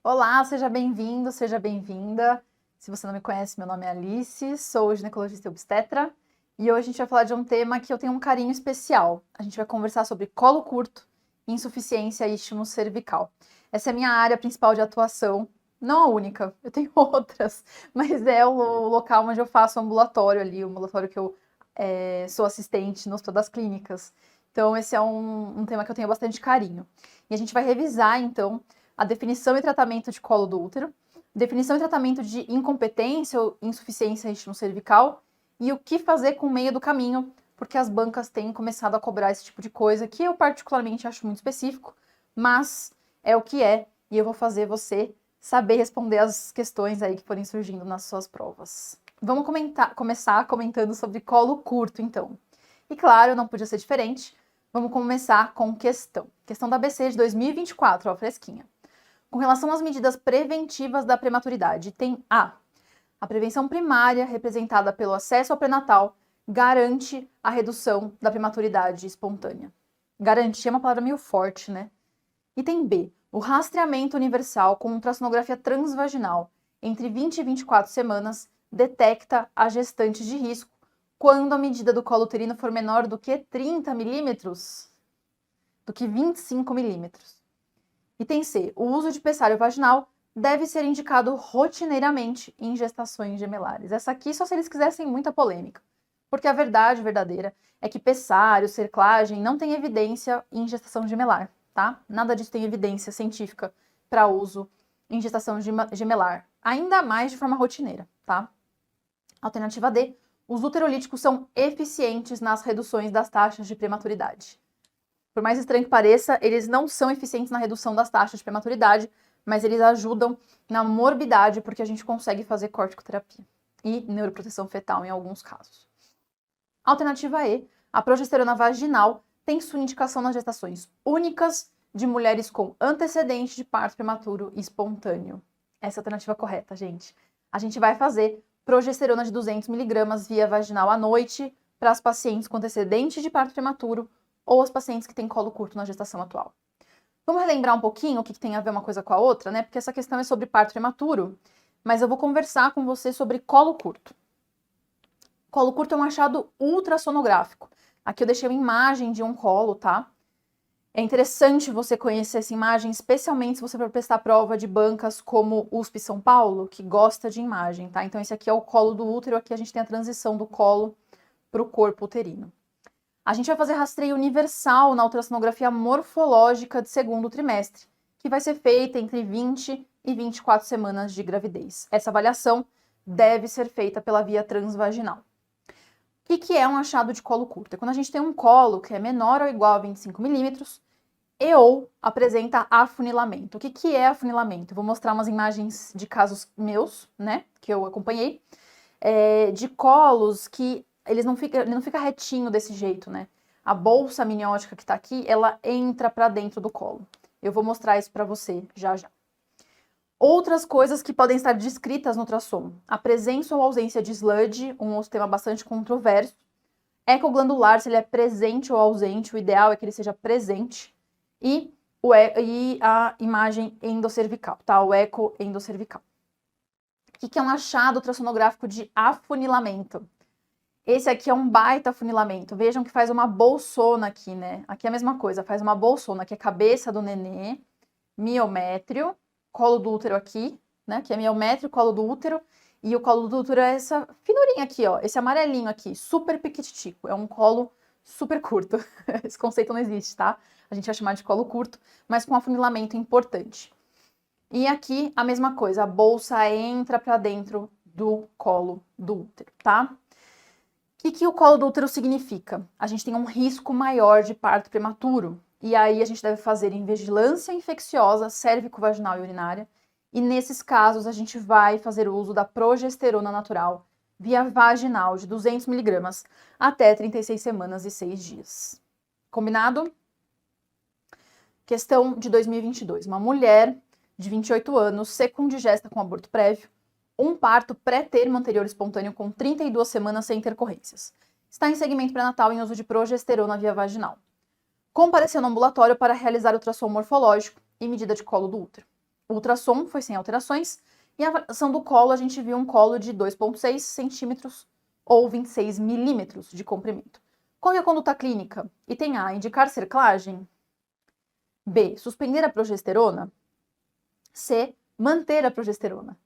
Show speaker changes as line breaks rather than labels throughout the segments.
Olá, seja bem-vindo, seja bem-vinda. Se você não me conhece, meu nome é Alice, sou ginecologista e obstetra e hoje a gente vai falar de um tema que eu tenho um carinho especial. A gente vai conversar sobre colo curto, insuficiência istmo cervical. Essa é a minha área principal de atuação, não a única, eu tenho outras, mas é o local onde eu faço o ambulatório ali, o ambulatório que eu sou assistente no Hospital das Clínicas. Então, esse é um tema que eu tenho bastante carinho. E a gente vai revisar, então, a definição e tratamento de colo do útero, definição e tratamento de incompetência ou insuficiência istmo-cervical e o que fazer com o meio do caminho, porque as bancas têm começado a cobrar esse tipo de coisa, que eu particularmente acho muito específico, mas é o que é, e eu vou fazer você saber responder as questões aí que forem surgindo nas suas provas. Vamos começar comentando sobre colo curto, então. E claro, não podia ser diferente, vamos começar com questão. Questão da ABC de 2024, ó, fresquinha. Com relação às medidas preventivas da prematuridade, tem a prevenção primária, representada pelo acesso ao pré-natal, garante a redução da prematuridade espontânea. Garantir é uma palavra meio forte, né? E tem B, o rastreamento universal com ultrassonografia transvaginal entre 20 e 24 semanas detecta a gestante de risco quando a medida do colo uterino for menor do que 30 milímetros, do que 25 milímetros. E tem C, o uso de pessário vaginal deve ser indicado rotineiramente em gestações gemelares. Essa aqui só se eles quisessem muita polêmica, porque a verdade verdadeira é que pessário, cerclagem não tem evidência em gestação gemelar, tá? Nada disso tem evidência científica para uso em gestação gemelar, ainda mais de forma rotineira, tá? Alternativa D, os uterolíticos são eficientes nas reduções das taxas de prematuridade. Por mais estranho que pareça, eles não são eficientes na redução das taxas de prematuridade, mas eles ajudam na morbidade, porque a gente consegue fazer corticoterapia e neuroproteção fetal em alguns casos. Alternativa E, a progesterona vaginal tem sua indicação nas gestações únicas de mulheres com antecedente de parto prematuro e espontâneo. Essa é a alternativa correta, gente. A gente vai fazer progesterona de 200 mg via vaginal à noite para as pacientes com antecedente de parto prematuro ou as pacientes que têm colo curto na gestação atual. Vamos relembrar um pouquinho o que tem a ver uma coisa com a outra, né? Porque essa questão é sobre parto prematuro, mas eu vou conversar com você sobre colo curto. Colo curto é um achado ultrassonográfico. Aqui eu deixei uma imagem de um colo, tá? É interessante você conhecer essa imagem, especialmente se você for prestar prova de bancas como USP São Paulo, que gosta de imagem, tá? Então esse aqui é o colo do útero, aqui a gente tem a transição do colo para o corpo uterino. A gente vai fazer rastreio universal na ultrassonografia morfológica de segundo trimestre, que vai ser feita entre 20 e 24 semanas de gravidez. Essa avaliação deve ser feita pela via transvaginal. O que é um achado de colo curto? É quando a gente tem um colo que é menor ou igual a 25 milímetros e ou apresenta afunilamento. O que é afunilamento? Eu vou mostrar umas imagens de casos meus, né, que eu acompanhei, de colos que ele não fica retinho desse jeito, né? A bolsa amniótica que tá aqui, ela entra para dentro do colo. Eu vou mostrar isso para você já já. Outras coisas que podem estar descritas no ultrassom. A presença ou ausência de sludge, um outro tema bastante controverso. Eco glandular, se ele é presente ou ausente, o ideal é que ele seja presente. E a imagem endocervical, tá? O eco endocervical. O que é um achado ultrassonográfico de afunilamento? Esse aqui é um baita afunilamento. Vejam que faz uma bolsona aqui, né? Aqui é a mesma coisa, faz uma bolsona, que é cabeça do nenê, miométrio, colo do útero aqui, né? Que é miométrio, colo do útero. E o colo do útero é essa finurinha aqui, ó. Esse amarelinho aqui, super piquititico. É um colo super curto. Esse conceito não existe, tá? A gente vai chamar de colo curto, mas com afunilamento importante. E aqui a mesma coisa, a bolsa entra para dentro do colo do útero, tá? O que o colo do útero significa? A gente tem um risco maior de parto prematuro. E aí a gente deve fazer em vigilância infecciosa, cérvico-vaginal e urinária. E nesses casos a gente vai fazer uso da progesterona natural via vaginal de 200 mg até 36 semanas e 6 dias. Combinado? Questão de 2022. Uma mulher de 28 anos, secundigesta com aborto prévio, um parto pré-termo anterior espontâneo com 32 semanas sem intercorrências. Está em segmento pré-natal em uso de progesterona via vaginal. Compareceu no ambulatório para realizar ultrassom morfológico e medida de colo do útero. O ultrassom foi sem alterações, e a avaliação do colo, a gente viu um colo de 2,6 centímetros ou 26 milímetros de comprimento. Qual é a conduta clínica? Item A, indicar cerclagem. B, suspender a progesterona. C, manter a progesterona.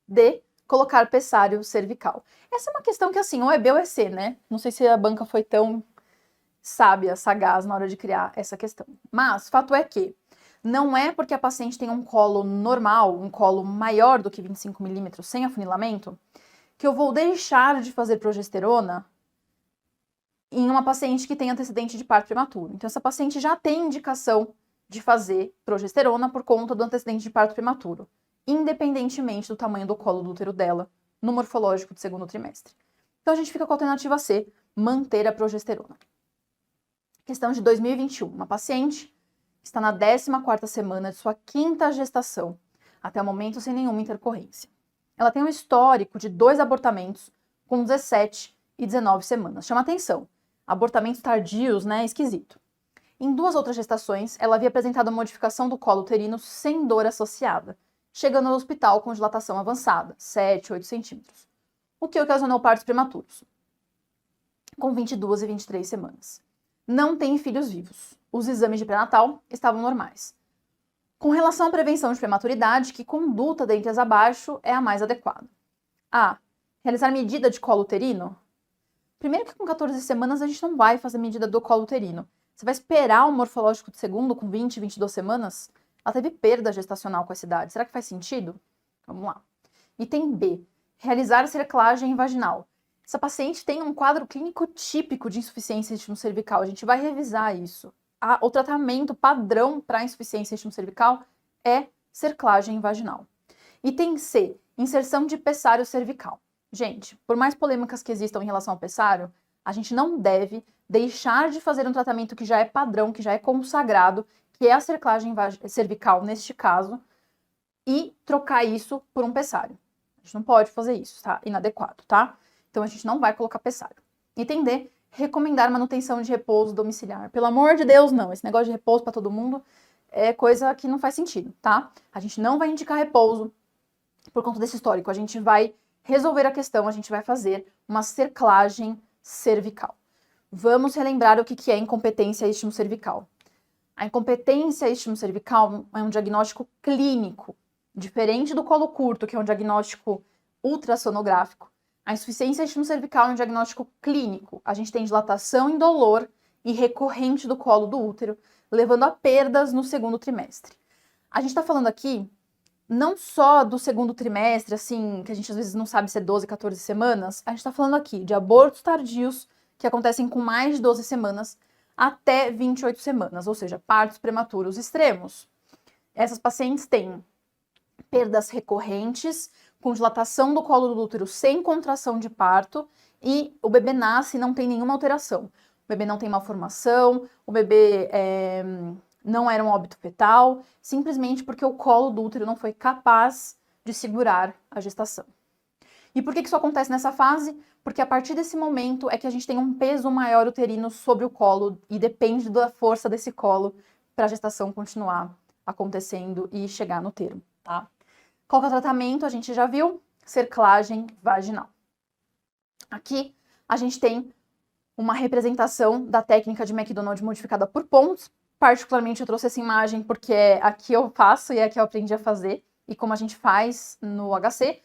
D, colocar pessário cervical. Essa é uma questão que, assim, ou é B ou é C, né? Não sei se a banca foi tão sábia, sagaz na hora de criar essa questão. Mas, fato é que não é porque a paciente tem um colo normal, um colo maior do que 25 milímetros sem afunilamento, que eu vou deixar de fazer progesterona em uma paciente que tem antecedente de parto prematuro. Então, essa paciente já tem indicação de fazer progesterona por conta do antecedente de parto prematuro, independentemente do tamanho do colo do útero dela, no morfológico do segundo trimestre. Então, a gente fica com a alternativa C, manter a progesterona. Questão de 2021. Uma paciente está na 14ª semana de sua 5ª gestação, até o momento sem nenhuma intercorrência. Ela tem um histórico de 2 abortamentos com 17 e 19 semanas. Chama atenção, abortamentos tardios, né, esquisito. Em 2 outras gestações, ela havia apresentado modificação do colo uterino sem dor associada, chegando ao hospital com dilatação avançada, 7, 8 centímetros, o que ocasionou partos prematuros, com 22 e 23 semanas. Não tem filhos vivos. Os exames de pré-natal estavam normais. Com relação à prevenção de prematuridade, que conduta dentre as abaixo é a mais adequada? A. Realizar medida de colo uterino? Primeiro que com 14 semanas a gente não vai fazer medida do colo uterino. Você vai esperar o morfológico do segundo com 20, 22 semanas? Ela teve perda gestacional com essa idade. Será que faz sentido? Vamos lá. Item B. Realizar cerclagem vaginal. Essa paciente tem um quadro clínico típico de insuficiência cervical. A gente vai revisar isso. O tratamento padrão para insuficiência cervical é cerclagem vaginal. Item C, inserção de pessário cervical. Gente, por mais polêmicas que existam em relação ao pessário, a gente não deve deixar de fazer um tratamento que já é padrão, que já é consagrado, que é a cerclagem cervical neste caso, e trocar isso por um pessário. A gente não pode fazer isso, tá? Inadequado, tá? Então, a gente não vai colocar pessário. Item D, recomendar manutenção de repouso domiciliar. Pelo amor de Deus, não. Esse negócio de repouso para todo mundo é coisa que não faz sentido, tá? A gente não vai indicar repouso por conta desse histórico. A gente vai resolver a questão, a gente vai fazer uma cerclagem cervical. Vamos relembrar o que é incompetência istmo-cervical. A incompetência istmo-cervical é um diagnóstico clínico, diferente do colo curto, que é um diagnóstico ultrassonográfico. A insuficiência istmo-cervical é um diagnóstico clínico. A gente tem dilatação indolor e recorrente do colo do útero, levando a perdas no segundo trimestre. A gente está falando aqui não só do segundo trimestre, assim, que a gente às vezes não sabe se é 12, 14 semanas, a gente está falando aqui de abortos tardios que acontecem com mais de 12 semanas até 28 semanas, ou seja, partos prematuros extremos. Essas pacientes têm perdas recorrentes, com dilatação do colo do útero sem contração de parto, e o bebê nasce e não tem nenhuma alteração. O bebê não tem malformação, o bebê não era um óbito fetal, simplesmente porque o colo do útero não foi capaz de segurar a gestação. E por que isso acontece nessa fase? Porque a partir desse momento é que a gente tem um peso maior uterino sobre o colo e depende da força desse colo para a gestação continuar acontecendo e chegar no termo, tá? Qual que é o tratamento? A gente já viu, cerclagem vaginal. Aqui a gente tem uma representação da técnica de McDonald modificada por pontos. Particularmente eu trouxe essa imagem porque aqui eu faço e é aqui eu aprendi a fazer. E como a gente faz no HC,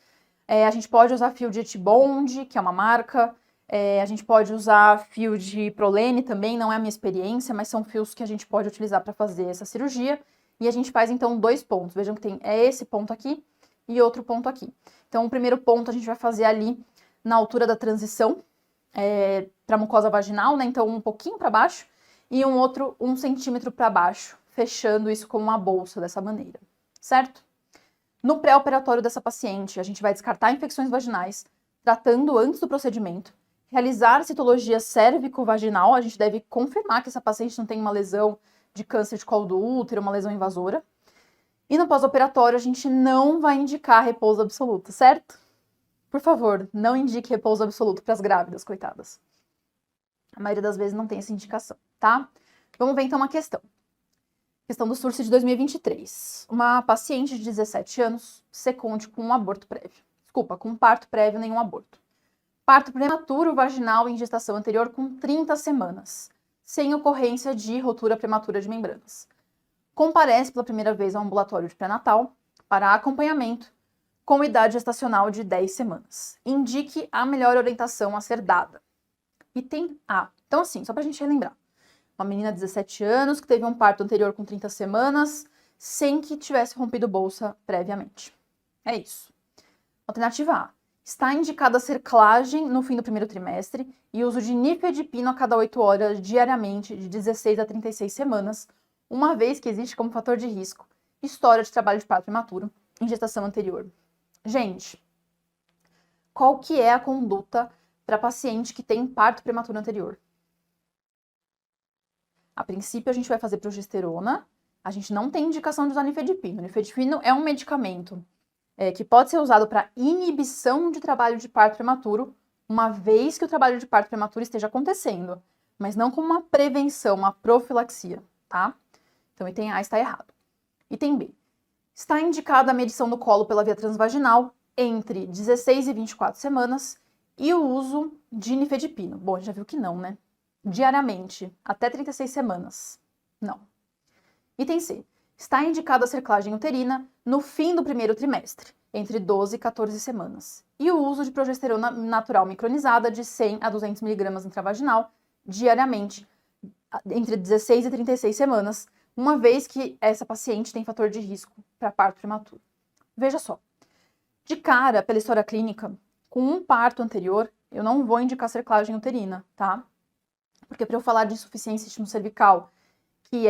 a gente pode usar fio de Etibond, que é uma marca. A gente pode usar fio de Prolene também, não é a minha experiência, mas são fios que a gente pode utilizar para fazer essa cirurgia. E a gente faz então 2 pontos. Vejam que tem esse ponto aqui e outro ponto aqui. Então, o primeiro ponto a gente vai fazer ali na altura da transição para mucosa vaginal, né? Então, um pouquinho para baixo e um outro 1 centímetro para baixo, fechando isso como uma bolsa dessa maneira, certo? No pré-operatório dessa paciente, a gente vai descartar infecções vaginais, tratando antes do procedimento, realizar citologia cérvico-vaginal, a gente deve confirmar que essa paciente não tem uma lesão de câncer de colo do útero, uma lesão invasora. E no pós-operatório, a gente não vai indicar repouso absoluto, certo? Por favor, não indique repouso absoluto para as grávidas, coitadas. A maioria das vezes não tem essa indicação, tá? Vamos ver então uma questão. Questão do SURSE de 2023. Uma paciente de 17 anos seconde com um aborto prévio. Desculpa, com um parto prévio, nenhum aborto. Parto prematuro vaginal em gestação anterior com 30 semanas, sem ocorrência de rotura prematura de membranas. Comparece pela primeira vez ao ambulatório de pré-natal para acompanhamento com idade gestacional de 10 semanas. Indique a melhor orientação a ser dada. Item A. Então, assim, só para a gente relembrar. Uma menina de 17 anos que teve um parto anterior com 30 semanas, sem que tivesse rompido bolsa previamente. É isso. Alternativa A. Está indicada a cerclagem no fim do primeiro trimestre e uso de nifedipino a cada 8 horas diariamente de 16 a 36 semanas, uma vez que existe como fator de risco história de trabalho de parto prematuro em gestação anterior. Gente, qual que é a conduta para paciente que tem parto prematuro anterior? A princípio, a gente vai fazer progesterona. A gente não tem indicação de usar nifedipino. Nifedipino é um medicamento que pode ser usado para inibição de trabalho de parto prematuro, uma vez que o trabalho de parto prematuro esteja acontecendo, mas não como uma prevenção, uma profilaxia, tá? Então, item A está errado. Item B. Está indicada a medição do colo pela via transvaginal entre 16 e 24 semanas e o uso de nifedipino. Bom, a gente já viu que não, né? Diariamente, até 36 semanas. Não. Item C. Está indicada a cerclagem uterina no fim do primeiro trimestre, entre 12 e 14 semanas. E o uso de progesterona natural micronizada de 100 a 200 mg intravaginal diariamente, entre 16 e 36 semanas, uma vez que essa paciente tem fator de risco para parto prematuro. Veja só. De cara, pela história clínica, com um parto anterior, eu não vou indicar cerclagem uterina, tá? Porque para eu falar de insuficiência cervical, que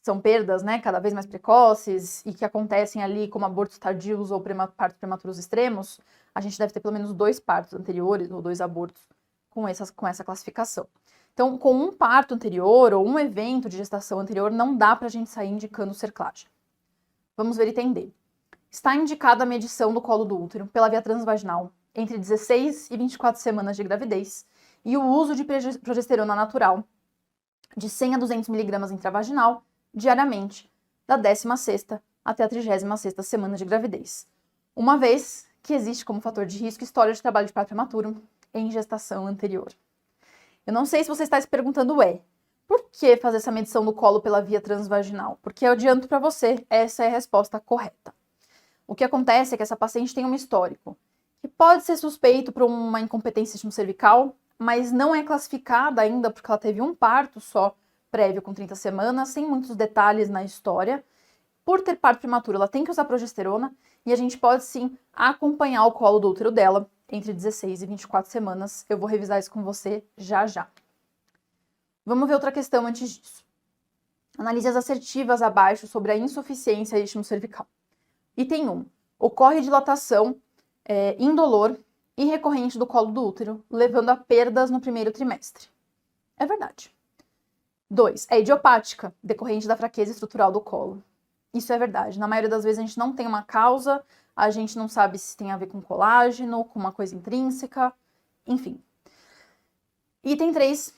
são perdas, né, cada vez mais precoces e que acontecem ali como abortos tardios ou partos prematuros extremos, a gente deve ter pelo menos 2 partos anteriores ou 2 abortos com essa classificação. Então, com um parto anterior ou um evento de gestação anterior, não dá para a gente sair indicando cerclagem. Vamos ver item D. Está indicada a medição do colo do útero pela via transvaginal entre 16 e 24 semanas de gravidez e o uso de progesterona natural de 100 a 200 mg intravaginal diariamente, da 16ª até a 36ª semana de gravidez, uma vez que existe como fator de risco história de trabalho de parto prematuro em gestação anterior. Eu não sei se você está se perguntando, por que fazer essa medição do colo pela via transvaginal? Porque eu adianto para você, essa é a resposta correta. O que acontece é que essa paciente tem um histórico que pode ser suspeito por uma incompetência cervical, mas não é classificada ainda porque ela teve um parto só prévio com 30 semanas, sem muitos detalhes na história. Por ter parto prematuro, ela tem que usar progesterona e a gente pode sim acompanhar o colo do útero dela entre 16 e 24 semanas. Eu vou revisar isso com você já já. Vamos ver outra questão antes disso. Analise as assertivas abaixo sobre a insuficiência cervical. Item 1. Ocorre dilatação indolor e recorrente do colo do útero, levando a perdas no primeiro trimestre. É verdade. 2. É idiopática, decorrente da fraqueza estrutural do colo. Isso é verdade. Na maioria das vezes a gente não tem uma causa, a gente não sabe se tem a ver com colágeno, com uma coisa intrínseca, enfim. Item 3.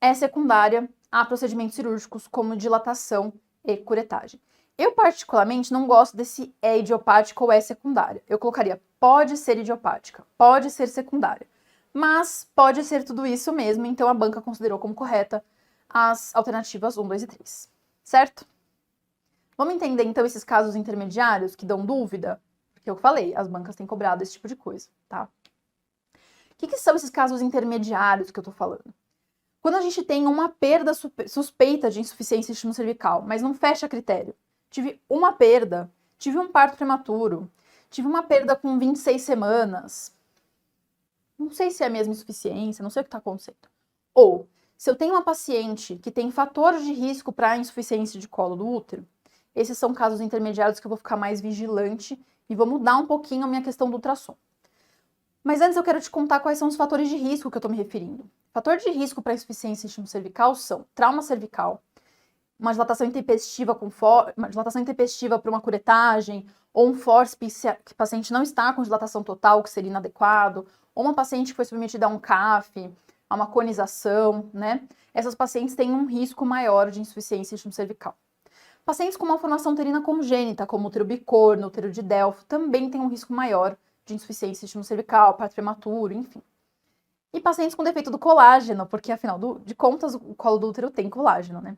É secundária a procedimentos cirúrgicos como dilatação e curetagem. Eu, particularmente, não gosto desse é idiopática ou é secundária. Eu colocaria pode ser idiopática, pode ser secundária, mas pode ser tudo isso mesmo, então a banca considerou como correta as alternativas 1, 2 e 3, certo? Vamos entender, então, esses casos intermediários que dão dúvida? Porque eu falei, as bancas têm cobrado esse tipo de coisa, tá? O que são esses casos intermediários que eu tô falando? Quando a gente tem uma perda suspeita de insuficiência cervical, mas não fecha critério. Tive uma perda, tive um parto prematuro, tive uma perda com 26 semanas. Não sei se é mesmo insuficiência, não sei o que está acontecendo. Ou, se eu tenho uma paciente que tem fator de risco para insuficiência de colo do útero, esses são casos intermediários que eu vou ficar mais vigilante e vou mudar um pouquinho a minha questão do ultrassom. Mas antes eu quero te contar quais são os fatores de risco que eu estou me referindo. Fator de risco para insuficiência cervical são trauma cervical, uma dilatação intempestiva por uma curetagem, ou um fórceps que o paciente não está com dilatação total, que seria inadequado, ou uma paciente que foi submetida a um CAF, a uma conização, né? Essas pacientes têm um risco maior de insuficiência cervical. Pacientes com malformação uterina congênita, como útero bicorno, útero de Delfo, também têm um risco maior de insuficiência cervical, parto prematuro, enfim. E pacientes com defeito do colágeno, porque afinal de contas o colo do útero tem colágeno, né?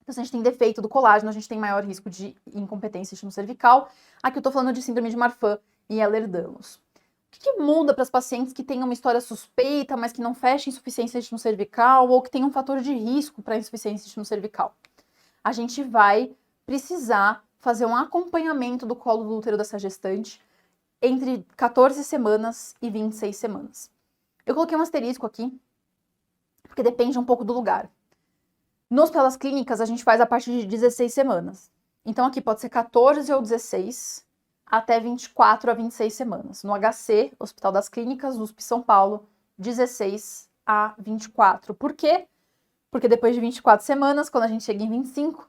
Então, se a gente tem defeito do colágeno, a gente tem maior risco de incompetência cervical. Aqui eu tô falando de síndrome de Marfan e Ehlers-Danlos. O que muda para as pacientes que têm uma história suspeita, mas que não fecha insuficiência cervical ou que tem um fator de risco para insuficiência cervical? A gente vai precisar fazer um acompanhamento do colo do útero dessa gestante entre 14 semanas e 26 semanas. Eu coloquei um asterisco aqui, porque depende um pouco do lugar. Nos pelas clínicas, a gente faz a partir de 16 semanas. Então, aqui pode ser 14 ou 16, até 24 a 26 semanas. No HC, Hospital das Clínicas, USP São Paulo, 16 a 24. Por quê? Porque depois de 24 semanas, quando a gente chega em 25,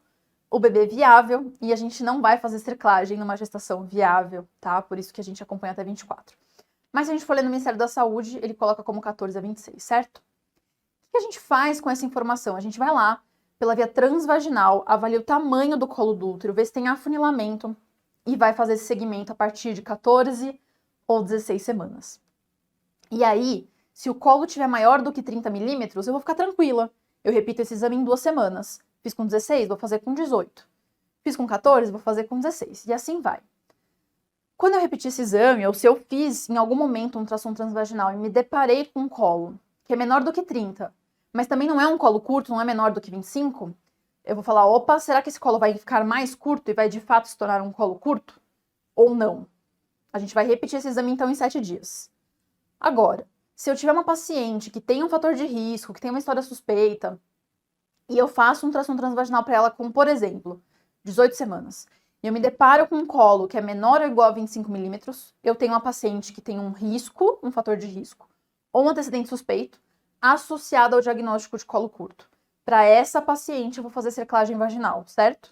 o bebê é viável e a gente não vai fazer cerclagem numa gestação viável, tá? Por isso que a gente acompanha até 24. Mas se a gente for ler no Ministério da Saúde, ele coloca como 14 a 26, certo? O que a gente faz com essa informação? A gente vai lá, pela via transvaginal, avalia o tamanho do colo do útero, vê se tem afunilamento e vai fazer esse segmento a partir de 14 ou 16 semanas. E aí, se o colo tiver maior do que 30 milímetros, eu vou ficar tranquila. Eu repito esse exame em 2 semanas. Fiz com 16, vou fazer com 18. Fiz com 14, vou fazer com 16. E assim vai. Quando eu repetir esse exame, ou se eu fiz em algum momento um ultrassom transvaginal e me deparei com um colo que é menor do que 30, mas também não é um colo curto, não é menor do que 25, eu vou falar, opa, será que esse colo vai ficar mais curto e vai de fato se tornar um colo curto? Ou não? A gente vai repetir esse exame então em 7 dias. Agora, se eu tiver uma paciente que tem um fator de risco, que tem uma história suspeita, e eu faço um ultrassom transvaginal para ela com, por exemplo, 18 semanas, e eu me deparo com um colo que é menor ou igual a 25 milímetros, eu tenho uma paciente que tem um risco, um fator de risco, ou um antecedente suspeito, associado ao diagnóstico de colo curto. Para essa paciente, eu vou fazer cerclagem vaginal, certo?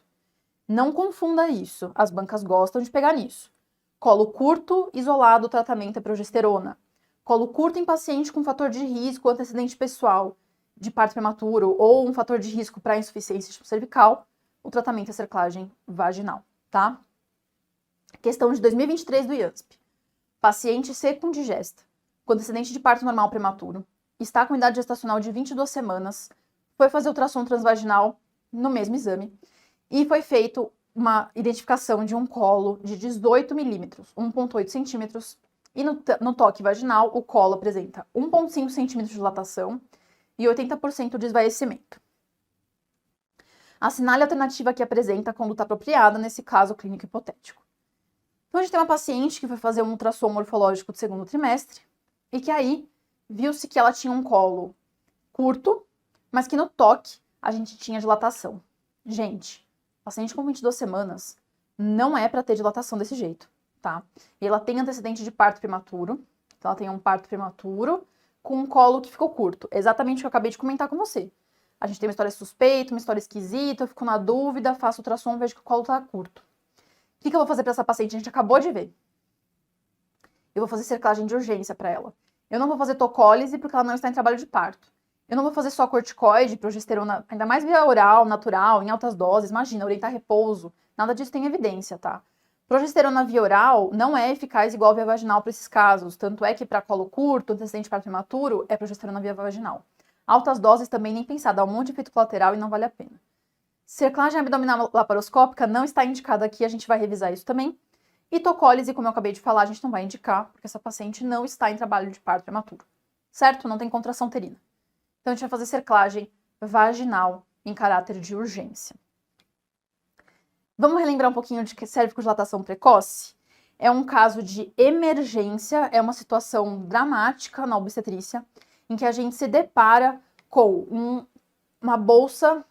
Não confunda isso, as bancas gostam de pegar nisso. Colo curto, isolado, o tratamento é progesterona. Colo curto em paciente com fator de risco, antecedente pessoal de parto prematuro ou um fator de risco para insuficiência cervical, o tratamento é cerclagem vaginal, tá? Questão de 2023 do IANSP. Paciente secundigesta, com antecedente de parto normal prematuro, está com idade gestacional de 22 semanas, foi fazer ultrassom transvaginal no mesmo exame e foi feito uma identificação de um colo de 18 milímetros, 1,8 centímetros, e no toque vaginal o colo apresenta 1,5 centímetros de dilatação e 80% de esvaecimento. Assinale a alternativa que apresenta a conduta apropriada nesse caso clínico hipotético. Então, a gente tem uma paciente que foi fazer um ultrassom morfológico do segundo trimestre e que aí viu-se que ela tinha um colo curto, mas que no toque a gente tinha dilatação. Gente, paciente com 22 semanas não é para ter dilatação desse jeito, tá? E ela tem antecedente de parto prematuro, então ela tem um parto prematuro com um colo que ficou curto. Exatamente o que eu acabei de comentar com você. A gente tem uma história suspeita, uma história esquisita, eu fico na dúvida, faço ultrassom, vejo que o colo tá curto. O que eu vou fazer para essa paciente? A gente acabou de ver. Eu vou fazer cerclagem de urgência para ela. Eu não vou fazer tocólise porque ela não está em trabalho de parto. Eu não vou fazer só corticoide, progesterona, ainda mais via oral, natural, em altas doses. Imagina, orientar repouso. Nada disso tem evidência, tá? Progesterona via oral não é eficaz igual via vaginal para esses casos. Tanto é que para colo curto, antecedente de parto prematuro, é progesterona via vaginal. Altas doses também nem pensar, dá um monte de efeito colateral e não vale a pena. Cerclagem abdominal laparoscópica não está indicada aqui, a gente vai revisar isso também. E tocólise, como eu acabei de falar, a gente não vai indicar, porque essa paciente não está em trabalho de parto prematuro. Certo? Não tem contração uterina. Então, a gente vai fazer cerclagem vaginal em caráter de urgência. Vamos relembrar um pouquinho de que cervicodilatação precoce? É um caso de emergência, é uma situação dramática na obstetrícia, em que a gente se depara com uma bolsa,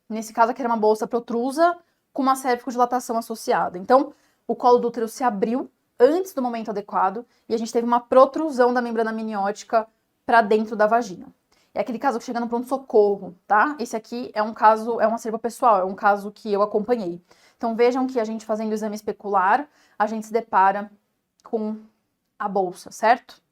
nesse caso aqui era uma bolsa protrusa, com uma cervicodilatação associada. Então, o colo do útero se abriu antes do momento adequado e a gente teve uma protrusão da membrana amniótica para dentro da vagina. É aquele caso que chega no pronto-socorro, tá? Esse aqui é um caso, é um acervo pessoal, é um caso que eu acompanhei. Então, vejam que a gente fazendo o exame especular, a gente se depara com a bolsa, certo?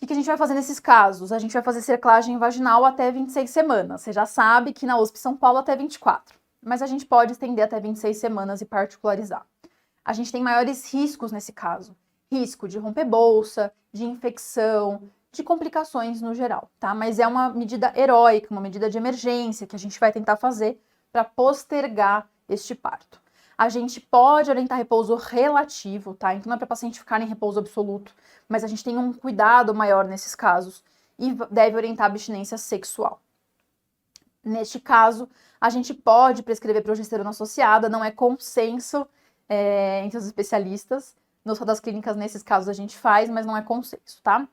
que a gente vai fazer nesses casos? A gente vai fazer cerclagem vaginal até 26 semanas. Você já sabe que na USP São Paulo até 24. Mas a gente pode estender até 26 semanas e particularizar. A gente tem maiores riscos nesse caso. Risco de romper bolsa, de infecção, de complicações no geral, tá? Mas é uma medida heróica, uma medida de emergência que a gente vai tentar fazer para postergar este parto. A gente pode orientar repouso relativo, tá? Então não é para paciente ficar em repouso absoluto, mas a gente tem um cuidado maior nesses casos e deve orientar a abstinência sexual. Neste caso, a gente pode prescrever progesterona associada, não é consenso entre os especialistas. Nos das clínicas, nesses casos, a gente faz, mas não é consenso, tá?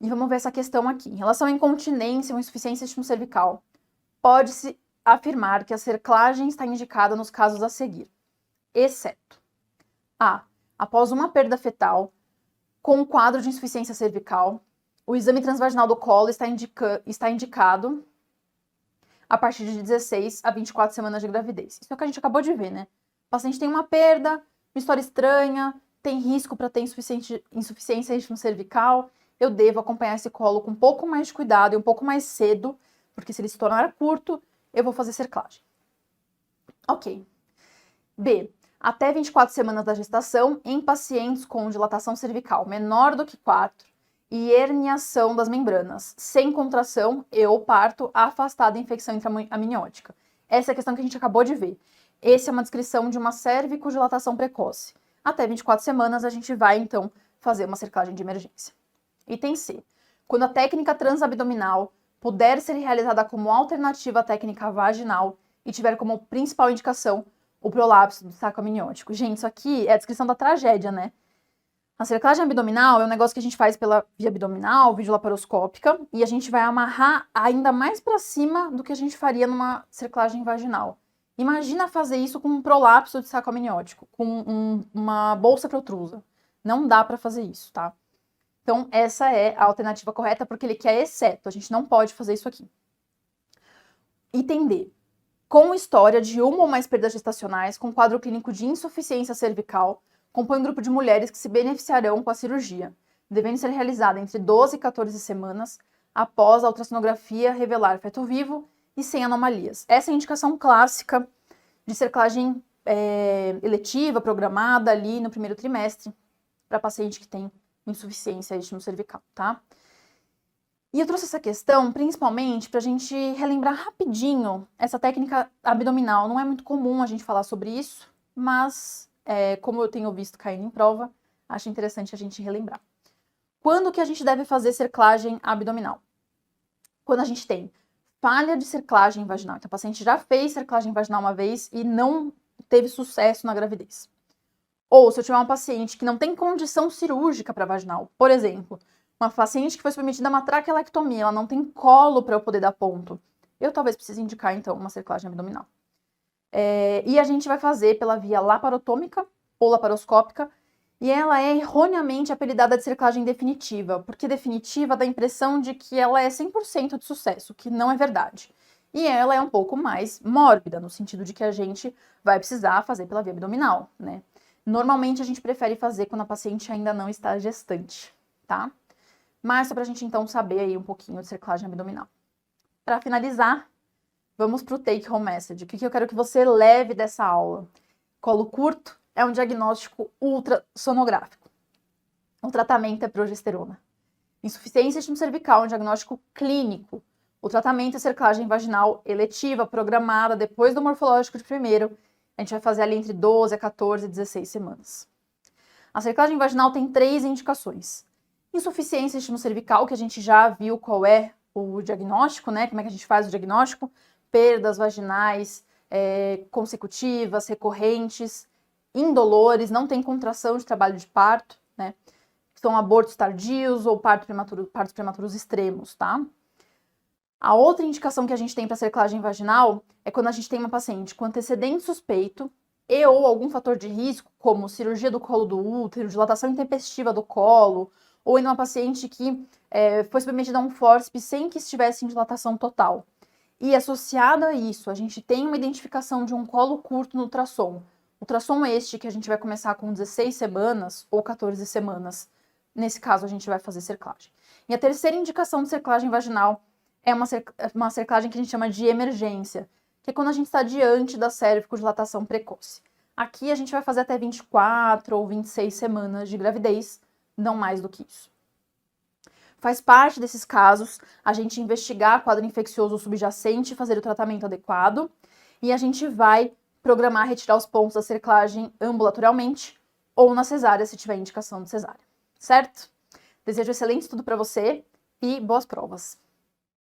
E vamos ver essa questão aqui. Em relação à incontinência ou insuficiência cervical, pode-se afirmar que a cerclagem está indicada nos casos a seguir, exceto a. Após uma perda fetal, com um quadro de insuficiência cervical, o exame transvaginal do colo está indicado a partir de 16 a 24 semanas de gravidez. Isso é o que a gente acabou de ver, né? O paciente tem uma perda, uma história estranha, tem risco para ter insuficiência cervical, eu devo acompanhar esse colo com um pouco mais de cuidado e um pouco mais cedo, porque se ele se tornar curto, eu vou fazer cerclagem. Ok. B. Até 24 semanas da gestação em pacientes com dilatação cervical menor do que 4 e herniação das membranas, sem contração e ou parto afastada da infecção intraamniótica. Essa é a questão que a gente acabou de ver. Essa é uma descrição de uma cervicodilatação precoce. Até 24 semanas a gente vai, então, fazer uma cerclagem de emergência. Item C. Quando a técnica transabdominal puder ser realizada como alternativa à técnica vaginal e tiver como principal indicação o prolapso do saco amniótico. Gente, isso aqui é a descrição da tragédia, né? A cerclagem abdominal é um negócio que a gente faz pela via abdominal, videolaparoscópica, e a gente vai amarrar ainda mais para cima do que a gente faria numa cerclagem vaginal. Imagina fazer isso com um prolapso de saco amniótico, com uma bolsa protrusa. Não dá para fazer isso, tá? Então, essa é a alternativa correta, porque ele quer exceto. A gente não pode fazer isso aqui. Item D. Com história de uma ou mais perdas gestacionais, com quadro clínico de insuficiência cervical, compõe um grupo de mulheres que se beneficiarão com a cirurgia, devendo ser realizada entre 12 e 14 semanas, após a ultrassonografia revelar feto vivo e sem anomalias. Essa é a indicação clássica de cerclagem eletiva, programada ali no primeiro trimestre, para paciente que tem insuficiência cervical, tá? E eu trouxe essa questão principalmente para a gente relembrar rapidinho essa técnica abdominal. Não é muito comum a gente falar sobre isso, mas como eu tenho visto caindo em prova, acho interessante a gente relembrar. Quando que a gente deve fazer cerclagem abdominal? Quando a gente tem falha de cerclagem vaginal. Então, o paciente já fez cerclagem vaginal uma vez e não teve sucesso na gravidez. Ou se eu tiver uma paciente que não tem condição cirúrgica para vaginal, por exemplo, uma paciente que foi submetida a uma traqueolectomia, ela não tem colo para eu poder dar ponto, eu talvez precise indicar, então, uma cerclagem abdominal. E a gente vai fazer pela via laparotômica ou laparoscópica, e ela é erroneamente apelidada de cerclagem definitiva, porque definitiva dá a impressão de que ela é 100% de sucesso, que não é verdade. E ela é um pouco mais mórbida, no sentido de que a gente vai precisar fazer pela via abdominal, né? Normalmente a gente prefere fazer quando a paciente ainda não está gestante, tá? Mas só pra gente então saber aí um pouquinho de cerclagem abdominal. Para finalizar, vamos pro take home message. O que eu quero que você leve dessa aula? Colo curto é um diagnóstico ultrassonográfico. O tratamento é progesterona. Insuficiência cervical é um diagnóstico clínico. O tratamento é cerclagem vaginal eletiva, programada depois do morfológico de primeiro. A gente vai fazer ali entre 12 a 14 e 16 semanas. A cerclagem vaginal tem 3 indicações. Insuficiência cervical, que a gente já viu qual é o diagnóstico, né? Como é que a gente faz o diagnóstico? Perdas vaginais consecutivas, recorrentes, indolores, não tem contração de trabalho de parto, né? São abortos tardios ou partos prematuros extremos, tá? A outra indicação que a gente tem para cerclagem vaginal é quando a gente tem uma paciente com antecedente suspeito e ou algum fator de risco, como cirurgia do colo do útero, dilatação intempestiva do colo, ou em uma paciente que foi submetida a um fórceps sem que estivesse em dilatação total. E associado a isso, a gente tem uma identificação de um colo curto no ultrassom. Ultrassom este que a gente vai começar com 16 semanas ou 14 semanas nesse caso a gente vai fazer cerclagem. E a terceira indicação de cerclagem vaginal é uma cerclagem que a gente chama de emergência, que é quando a gente está diante da cérvico-dilatação precoce. Aqui a gente vai fazer até 24 ou 26 semanas de gravidez, não mais do que isso. Faz parte desses casos a gente investigar quadro infeccioso subjacente e fazer o tratamento adequado, e a gente vai programar retirar os pontos da cerclagem ambulatorialmente ou na cesárea, se tiver indicação de cesárea, certo? Desejo excelente estudo para você e boas provas!